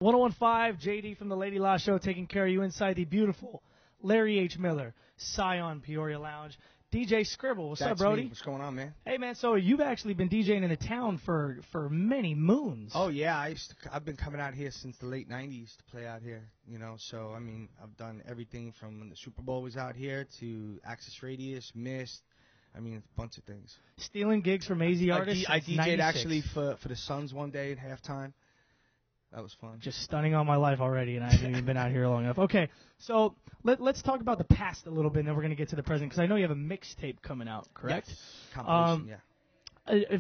1015, JD from the Lady La Show, taking care of you inside the beautiful Larry H. Miller, Scion Peoria Lounge. DJ Skribble, what's up, Brody? Me. What's going on, man? Hey, man, so you've actually been DJing in the town for many moons. Oh, yeah, I've been coming out here since the late 90s to play out here, you know, so, I mean, I've done everything from when the Super Bowl was out here to Access Radius, Mist, I mean, a bunch of things. Stealing gigs from AZ artists? I DJ'd actually for the Suns one day at halftime. That was fun. Just stunning on my life already, and I haven't even been out here long enough. Okay, so let's talk about the past a little bit, and then we're going to get to the present, because I know you have a mixtape coming out, correct? Yes. Compilation, yeah.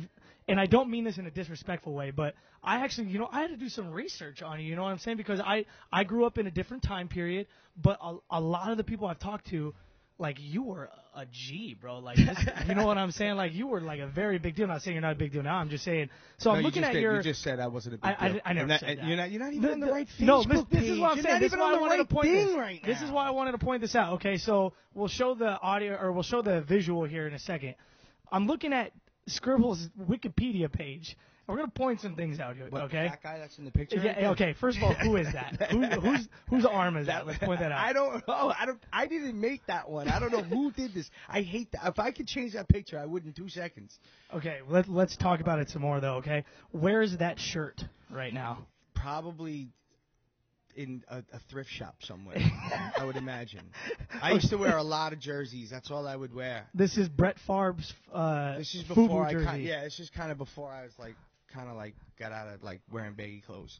And I don't mean this in a disrespectful way, but I actually, I had to do some research on you, you know what I'm saying? Because I grew up in a different time period, but a lot of the people I've talked to, like, you were a G, bro. Like, this, you know what I'm saying? Like, you were, like, a very big deal. I'm not saying you're not a big deal now. I'm just saying. So I'm looking at your... You just said I wasn't a big deal. I never said that. You're not even on the right Facebook No, page. this is what I'm saying. This is why I wanted to point this right now. This is why I wanted to point this out. Okay, so we'll show the audio, or we'll show the visual here in a second. I'm looking at Skribble's Wikipedia page. We're going to point some things out here, okay? That guy that's in the picture? Yeah, okay, first of all, who is that? Whose arm is that? Let's point that out. I don't know. I didn't make that one. I don't know who did this. I hate that. If I could change that picture, I would in 2 seconds. Okay, let's talk about it some more, though, okay? Where is that shirt right now? Probably in a thrift shop somewhere, I would imagine. I used to wear a lot of jerseys. That's all I would wear. This is Brett Favre's this is before FUBU jersey. this is kind of before I was got out of wearing baggy clothes.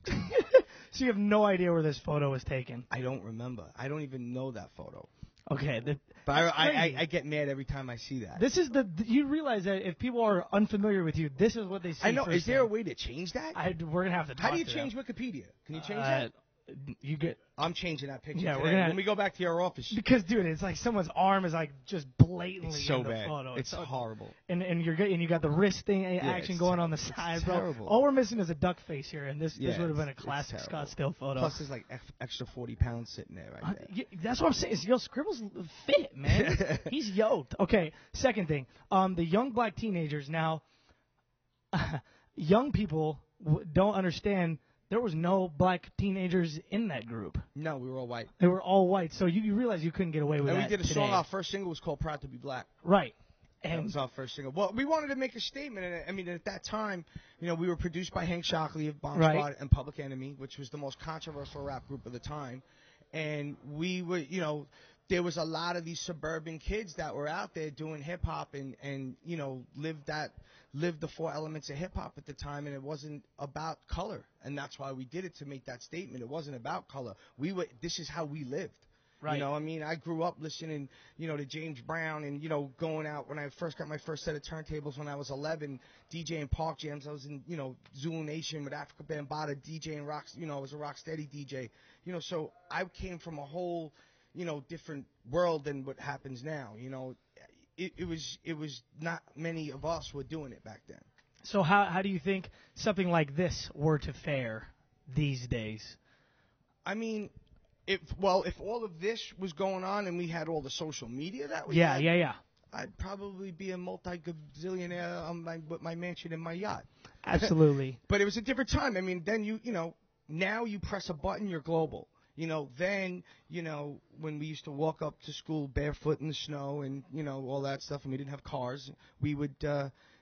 So you have no idea where this photo was taken? I don't remember. I don't even know that photo. Okay, but I get mad every time I see that. This is you realize that if people are unfamiliar with you, this is what they see. I know. Is there a time. way to change that? We're gonna have to. How do you change Wikipedia? Can you change that? You get. I'm changing that picture. Yeah, today. When we go back to your office. Because, dude, it's like someone's arm is like just blatantly it's so in the bad. photo. It's horrible. And you got the wrist thing action going on the side, bro. Terrible. All we're missing is a duck face here, and this would have been a classic Scottsdale photo. Plus, there's like extra 40 pounds sitting there right there. Yeah, that's what I'm saying. Skribble's fit, man. He's yoked. Okay, second thing. The young black teenagers now. Young people don't understand. There was no black teenagers in that group. No, we were all white. They were all white, so you realize you couldn't get away with that. And we did a today. song. Our first single was called "Proud to Be Black." Right. And that was our first single. Well, we wanted to make a statement. And I mean, at that time, we were produced by Hank Shockley of Bomb Squad and Public Enemy, which was the most controversial rap group of the time. And we were, there was a lot of these suburban kids that were out there doing hip hop and lived the 4 elements of hip hop at the time, and it wasn't about color, and that's why we did it, to make that statement. It wasn't about color. This is how we lived. Right. I grew up listening, to James Brown and, going out when I first got my first set of turntables when I was 11, DJing park jams. I was in, Zulu Nation with Africa Bambaataa, DJing rock, I was a rock steady DJ. So I came from a whole, different world than what happens now. It was not many of us were doing it back then. So how do you think something like this were to fare these days? I mean, if all of this was going on and we had all the social media that we had, I'd probably be a multi-gazillionaire with my mansion and my yacht. Absolutely. But it was a different time. I mean, then now you press a button, you're global. Then, when we used to walk up to school barefoot in the snow and, all that stuff, and we didn't have cars, we would,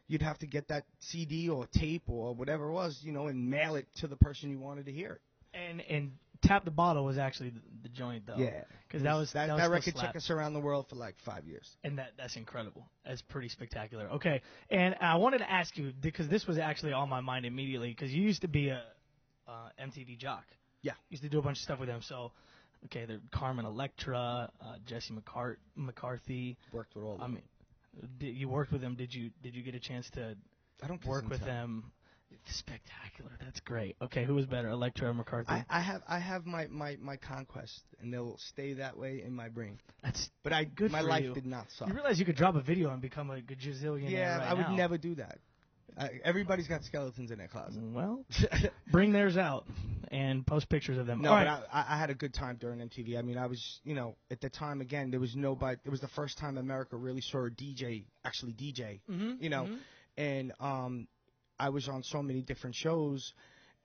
you'd have to get that CD or tape or whatever it was, and mail it to the person you wanted to hear it. And Tap the Bottle was actually the joint, though. Yeah. Because that record took us around the world for like 5 years. And that's incredible. That's pretty spectacular. Okay. And I wanted to ask you, because this was actually on my mind immediately, because you used to be a MTV jock. Yeah. Used to do a bunch of stuff with them. So, okay, Carmen Electra, Jesse McCarthy. Worked with all of them. You worked with them. Did you get a chance to work with them? Spectacular. That's great. Okay, who was better, Electra or McCarthy? I have my conquest, and they'll stay that way in my brain. But my life did not suck. You realize you could drop a video and become a gajillionaire? Yeah, right I would now. never do that. Everybody's got skeletons in their closet. Well, bring theirs out and post pictures of them. No, but I had a good time during MTV. I mean, I was, at the time, again, there was nobody. It was the first time America really saw a DJ actually DJ, and I was on so many different shows,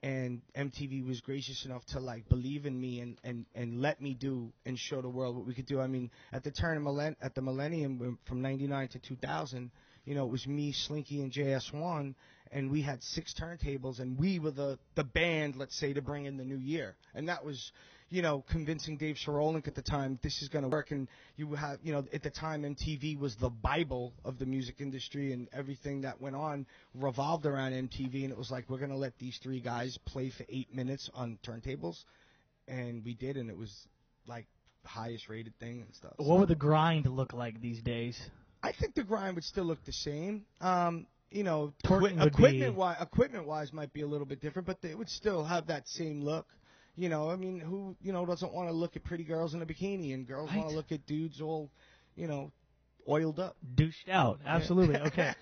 and MTV was gracious enough to like believe in me and let me do and show the world what we could do. I mean, at the turn of at the millennium from '99 to 2000, you know, it was me, Slinky, and JS1, and we had 6 turntables, and we were the band, let's say, to bring in the new year, and that was, you know, convincing Dave Sharolnik at the time this is going to work. And you have, you know, at the time MTV was the Bible of the music industry, and everything that went on revolved around MTV. And it was like, we're going to let these 3 guys play for 8 minutes on turntables, and we did, and it was like the highest rated thing and stuff. What would the grind look like these days? I think the grind would still look the same. You know, equipment-wise might be a little bit different, but they would still have that same look. You know, I mean, who, you know, doesn't want to look at pretty girls in a bikini, and girls want to look at dudes all, you know, oiled up. Douched out. Absolutely. Okay.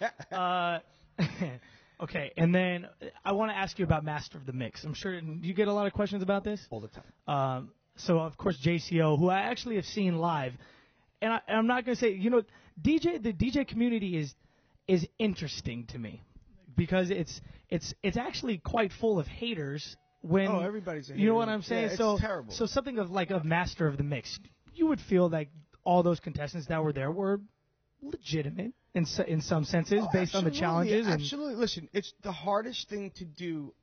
Okay, and then I want to ask you about Master of the Mix. I'm sure you get a lot of questions about this? All the time. So, of course, JCO, who I actually have seen live, and I'm not going to say, you know, the DJ community is interesting to me because it's actually quite full of haters. When, everybody's a hater. You know what I'm saying? Yeah, so it's terrible. So something of like a Master of the Mix, you would feel like all those contestants that were there were legitimate in some senses based on the challenges. Absolutely. Listen, it's the hardest thing to do.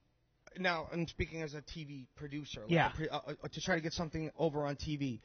Now, I'm speaking as a TV producer. Like to try to get something over on TV.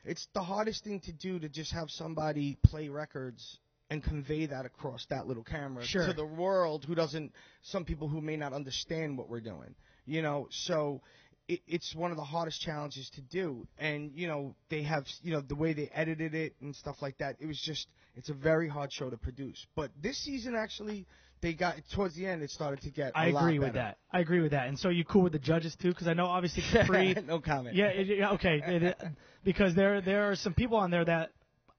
It's the hardest thing to do to just have somebody play records and convey that across that little camera to the world who doesn't, some people who may not understand what we're doing. You know, so it's one of the hardest challenges to do. And, you know, they have, you know, the way they edited it and stuff like that. It was just, it's a very hard show to produce. But this season, actually, they got, towards the end, it started to get a lot better. I agree with that. And so you cool with the judges, too? Because I know, obviously, Capri. No comment. Yeah, okay. Because there are some people on there that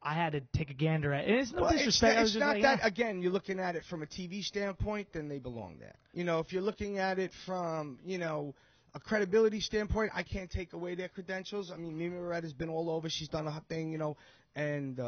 I had to take a gander at. And it's no disrespect. It's not that, again, you're looking at it from a TV standpoint, then they belong there. You know, if you're looking at it from, you know, a credibility standpoint, I can't take away their credentials. I mean, Mimi Moretta's been all over. She's done a thing, you know. And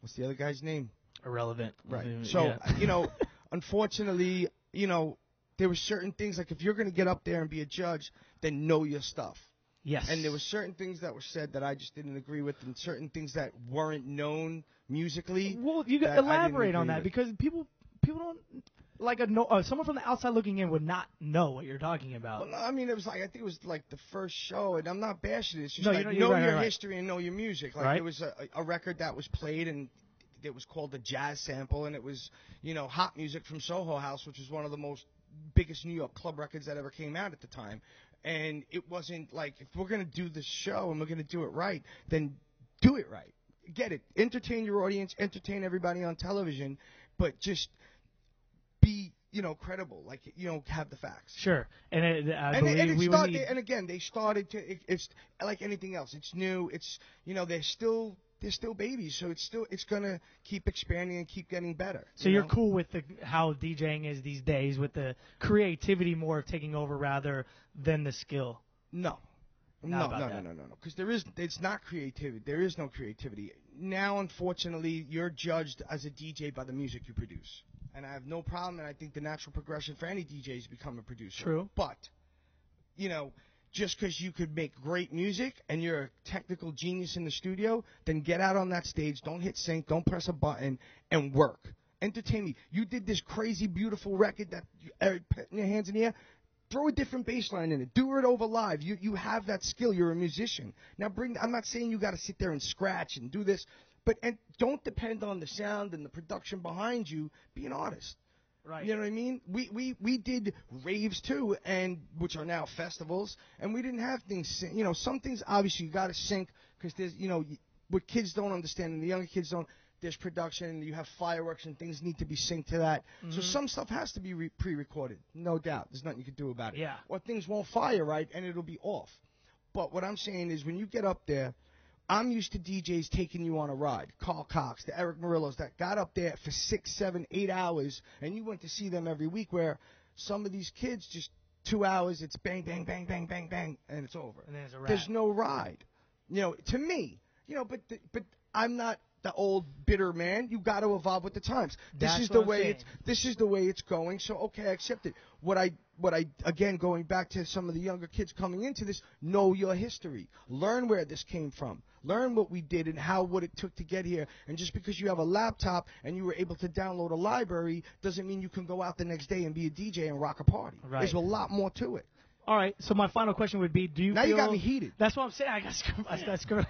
what's the other guy's name? Irrelevant. Right. So, you know, unfortunately, you know, there were certain things, like if you're going to get up there and be a judge, then know your stuff. Yes. And there were certain things that were said that I just didn't agree with, and certain things that weren't known musically. Well, you got elaborate on that because people don't like someone from the outside looking in would not know what you're talking about. Well, I mean, it was like, I think it was like the first show, and I'm not bashing it. It's just know your history and know your music. Like there was a record that was played, and it was called the Jazz Sample, and it was, you know, hot music from Soho House, which was one of the biggest New York club records that ever came out at the time. And it wasn't like, if we're going to do this show and we're going to do it right, then do it right. Get it. Entertain your audience, entertain everybody on television, but just be, you know, credible. Like, you know, have the facts. Sure. And again, they started to, it's like anything else. It's new. It's, you know, they're still babies, so it's gonna keep expanding and keep getting better. So you're cool with how DJing is these days, with the creativity more taking over rather than the skill? No. Because it's not creativity. There is no creativity. Now, unfortunately, you're judged as a DJ by the music you produce, and I have no problem. And I think the natural progression for any DJ is to become a producer. True. But, you know, just because you could make great music and you're a technical genius in the studio, then get out on that stage, don't hit sync, don't press a button, and work. Entertain me. You did this crazy, beautiful record that putting your hands in the air. Throw a different bass line in it. Do it over live. You have that skill. You're a musician. Now I'm not saying you got to sit there and scratch and do this, but don't depend on the sound and the production behind you. Be an artist. Right. You know what I mean? We did raves too, and which are now festivals, and we didn't have things. You know, some things obviously you got to sync because there's, you know, what kids don't understand and the younger kids don't. There's production, and you have fireworks, and things need to be synced to that. Mm-hmm. So some stuff has to be pre-recorded, no doubt. There's nothing you can do about it. Yeah. Or things won't fire right, and it'll be off. But what I'm saying is, when you get up there, I'm used to DJs taking you on a ride. Carl Cox, the Eric Murillos that got up there for 6, 7, 8 hours, and you went to see them every week, where some of these kids just 2 hours, it's bang, bang, bang, bang, bang, bang, and it's over. And then it's a wrap. There's no ride. You know, to me, you know, but I'm not the old bitter man. You got to evolve with the times. This is the way it's going. So okay, I accept it. What I again, going back to some of the younger kids coming into this, know your history. Learn where this came from. Learn what we did and what it took to get here. And just because you have a laptop and you were able to download a library doesn't mean you can go out the next day and be a DJ and rock a party. Right. There's a lot more to it. All right. So my final question would be: do you? Now feel, you got me heated. That's what I'm saying. I got screwed.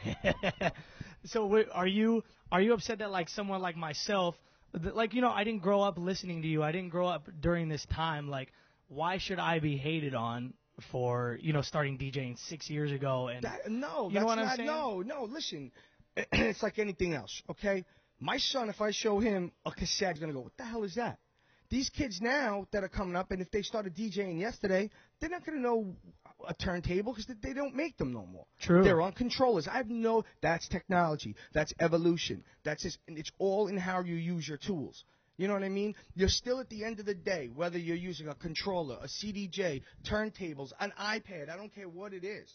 So are you upset that like someone like myself, like I didn't grow up listening to you. I didn't grow up during this time. Like, why should I be hated on for starting DJing 6 years ago? And no, you know what I'm saying? No. Listen, it's like anything else. Okay, my son, if I show him a cassette, he's gonna go, "What the hell is that?" These kids now that are coming up, and if they started DJing yesterday, they're not going to know a turntable because they don't make them no more. True. They're on controllers. That's technology. That's evolution. And it's all in how you use your tools. You know what I mean? You're still at the end of the day, whether you're using a controller, a CDJ, turntables, an iPad, I don't care what it is.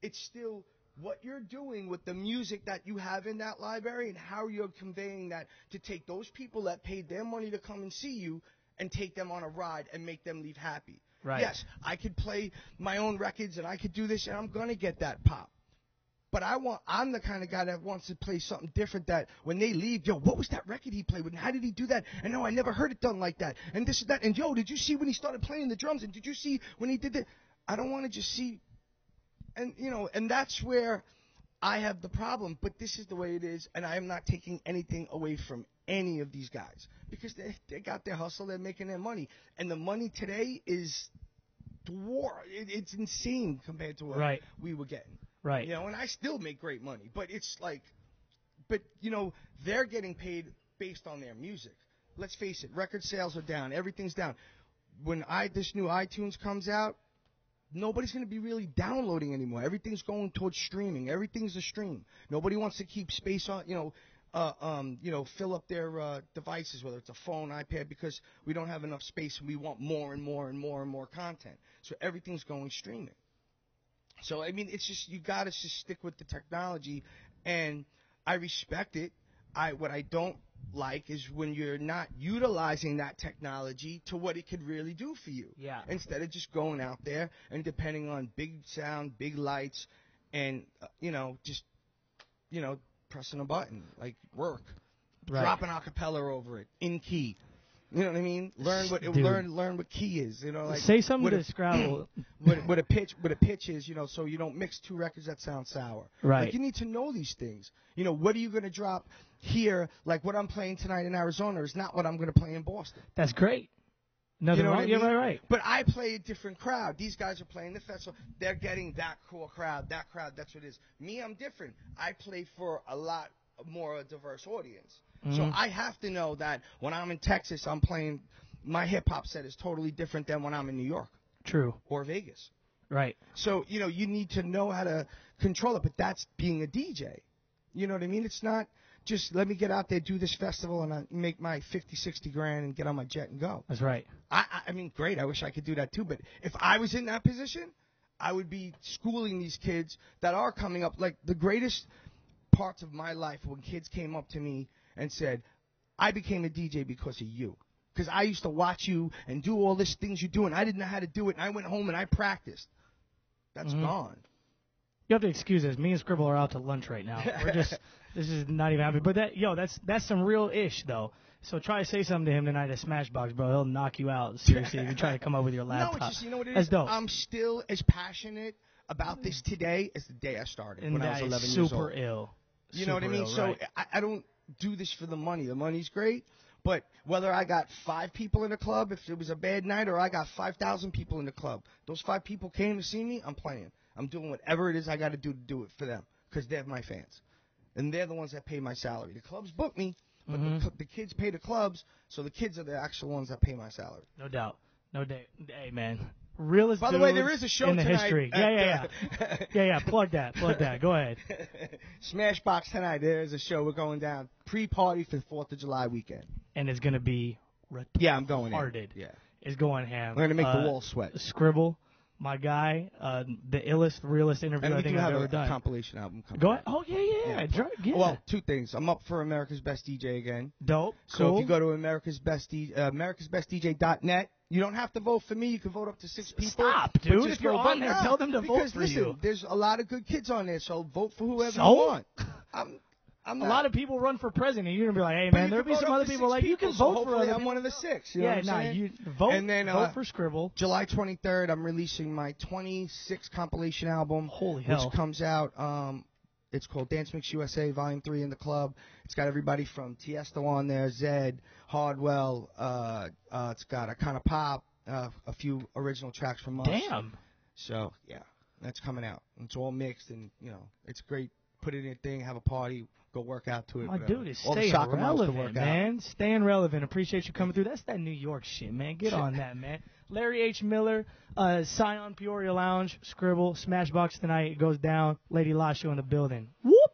It's still what you're doing with the music that you have in that library and how you're conveying that to take those people that paid their money to come and see you and take them on a ride and make them leave happy. Right. Yes, I could play my own records and I could do this and I'm going to get that pop. But I'm the kind of guy that wants to play something different that when they leave, yo, what was that record he played with? And how did he do that? And no, I never heard it done like that. And this and that. And yo, did you see when he started playing the drums? And did you see when he did that? I don't want to just see. And, and that's where I have the problem. But this is the way it is. And I am not taking anything away from any of these guys because they got their hustle. They're making their money. And the money today is it's insane compared to what we were getting. Right. And I still make great money. But it's like, they're getting paid based on their music. Let's face it. Record sales are down. Everything's down. When this new iTunes comes out, nobody's going to be really downloading anymore. Everything's going towards streaming. Everything's a stream. Nobody wants to keep space on, fill up their devices, whether it's a phone, iPad, because we don't have enough space and we want more and more and more and more content. So everything's going streaming. So, I mean, it's just you got to just stick with the technology, and I respect it. What I don't like is when you're not utilizing that technology to what it could really do for you. Yeah. Instead of just going out there and depending on big sound, big lights, and, pressing a button, like work. Right. Drop an acapella over it, in key. You know what I mean? Learn what key is. Like say something to Skribble. What a pitch is. So you don't mix two records that sound sour. Right. Like you need to know these things. What are you going to drop here? Like what I'm playing tonight in Arizona is not what I'm going to play in Boston. That's great. Nothing wrong. What I mean? Yeah, right. But I play a different crowd. These guys are playing the festival. They're getting that core crowd. That crowd. That's what it is. Me, I'm different. I play for a lot more diverse audience. So I have to know that when I'm in Texas, I'm playing my hip-hop set is totally different than when I'm in New York. True. Or Vegas. Right. So, you need to know how to control it, but that's being a DJ. You know what I mean? It's not just let me get out there, do this festival, and I make my 50, 60 grand and get on my jet and go. That's right. I mean, great. I wish I could do that too. But if I was in that position, I would be schooling these kids that are coming up. Like the greatest parts of my life when kids came up to me and said, I became a DJ because of you. Because I used to watch you and do all these things you do, and I didn't know how to do it, and I went home and I practiced. That's gone. You have to excuse us. Me and Skribble are out to lunch right now. This is not even happening. But that's some real ish, though. So try to say something to him tonight at Smashboxx, bro. He'll knock you out, seriously, if you try to come up with your laptop. No, it's just, you know what it that's is? Dope. I'm still as passionate about this today as the day I started and when I was 11 years old. Super ill. You know what I mean? Ill, so right. I don't do this for the money. The money's great, but whether I got 5 people in the club, if it was a bad night, or I got 5,000 people in the club, those 5 people came to see me, I'm playing. I'm doing whatever it is I got to do it for them because they're my fans. And they're the ones that pay my salary. The clubs book me, but the kids pay the clubs, so the kids are the actual ones that pay my salary. No doubt. No doubt. Hey, man. Realest By the way, there is a show in the tonight. History. Yeah. Plug that. Go ahead. Smashboxx tonight. There is a show. We're going down pre-party for the 4th of July weekend. And it's going to be retarded. Yeah, I'm going in. Retarded. Yeah. It's going ham. We're going to make the wall sweat. Skribble, my guy, the illest, realest interview I think I've ever done. And we do have a compilation album coming. Go ahead. Oh, yeah. Well, two things. I'm up for America's Best DJ again. Dope. So cool. if you go to americasbestdj.net, you don't have to vote for me. You can vote up to 6 people. Stop, dude. If you're on there, tell them to vote for you. There's a lot of good kids on there, so vote for whoever you want. I'm not. A lot of people run for president. You're going to be like, hey, man, there'll be some other people like, you can vote for other people. I'm one of the 6. You know what I'm saying? You vote, and then, vote for Skribble. July 23rd, I'm releasing my 26th compilation album. Holy hell. Which comes out, it's called Dance Mix USA Volume 3 in the club. It's got everybody from Tiesto on there, Zed, Hardwell. It's got a kind of pop, a few original tracks from us. Damn. So, yeah, that's coming out. It's all mixed, and, it's great. Put it in a thing, have a party. Go work out to it. My dude is staying relevant, man. Staying relevant. Appreciate you coming through. That's that New York shit, man. Get on that, man. Larry H. Miller, Scion Peoria Lounge, Skribble, Smashboxx tonight. It goes down. Lady Lasho in the building. Whoop!